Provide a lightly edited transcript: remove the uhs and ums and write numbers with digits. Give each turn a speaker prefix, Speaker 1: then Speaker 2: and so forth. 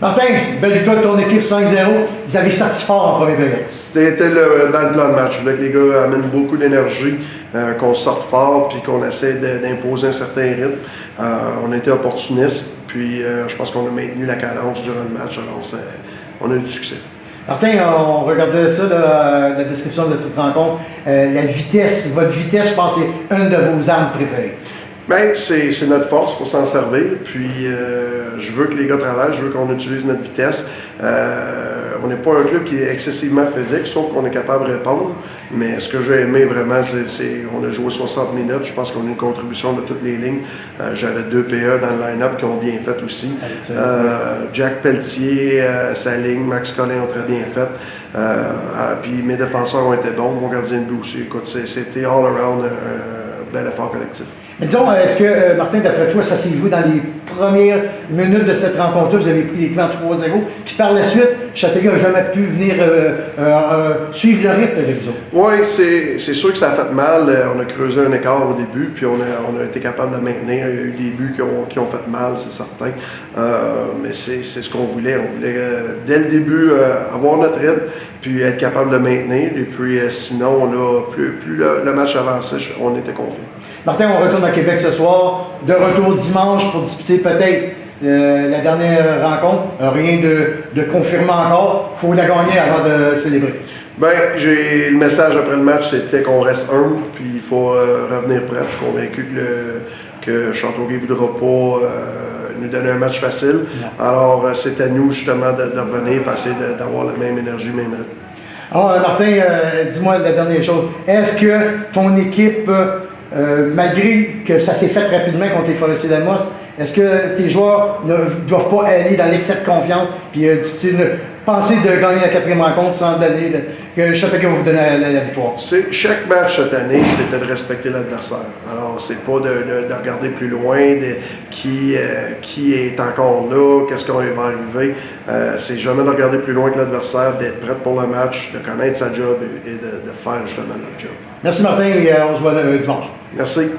Speaker 1: Martin, belle victoire de ton équipe 5-0. Vous avez sorti fort en première période.
Speaker 2: C'était dans le plan de match. Je voulais que les gars amènent beaucoup d'énergie, qu'on sorte fort puis qu'on essaie d'imposer un certain rythme. On a été opportunistes, puis je pense qu'on a maintenu la cadence durant le match. Alors, on a eu du succès.
Speaker 1: Martin, on regardait ça, la description de cette rencontre. La vitesse, votre vitesse, je pense, c'est une de vos armes préférées.
Speaker 2: Bien, c'est notre force, il faut s'en servir. Puis, je veux que les gars travaillent, je veux qu'on utilise notre vitesse. On n'est pas un club qui est excessivement physique, sauf qu'on est capable de répondre. Mais ce que j'ai aimé vraiment, c'est qu'on a joué 60 minutes. Je pense qu'on a une contribution de toutes les lignes. J'avais 2 PA dans le line-up qui ont bien fait aussi. Jack Pelletier, sa ligne, Max Collin ont très bien fait. Puis mes défenseurs ont été bons, mon gardien de but aussi. Écoute, c'était all around un bel effort collectif.
Speaker 1: Mais disons, est-ce que, Martin, d'après toi, ça s'est joué dans les premières minutes de cette rencontre-là? Vous avez pris les devants 3-0. Puis par la suite, Châteauguay n'a jamais pu venir suivre le rythme avec vous autres.
Speaker 2: Oui, c'est sûr que ça a fait mal. On a creusé un écart au début, puis on a été capable de maintenir. Il y a eu des buts qui ont fait mal, c'est certain. Mais c'est ce qu'on voulait. On voulait, dès le début, avoir notre rythme, puis être capable de maintenir. Et puis, sinon, plus le match avançait, on était confiants.
Speaker 1: Martin, on retourne à Québec ce soir, de retour dimanche pour disputer peut-être la dernière rencontre. Rien de confirmé encore. Il faut la gagner avant de célébrer.
Speaker 2: Bien, le message après le match, c'était qu'on reste humble, puis il faut revenir prêt. Je suis convaincu que Châteauguay ne voudra pas nous donner un match facile. Non. Alors, c'est à nous justement de revenir, et essayer d'avoir la même énergie, même rythme.
Speaker 1: Alors, Martin, dis-moi la dernière chose. Est-ce que ton équipe... malgré que ça s'est fait rapidement contre les Forestiers d'Amos, est-ce que tes joueurs ne doivent pas aller dans l'excès de confiance puis penser de gagner la 4e rencontre sans donner que Châteauguay va vous donner la victoire?
Speaker 2: Chaque match cette année, c'était de respecter l'adversaire. Alors, c'est pas de regarder plus loin qui est encore là, qu'est-ce qui va arriver. C'est jamais de regarder plus loin que l'adversaire, d'être prêt pour le match, de connaître sa job et de faire justement notre job.
Speaker 1: Merci Martin et on se voit dimanche.
Speaker 2: Merci.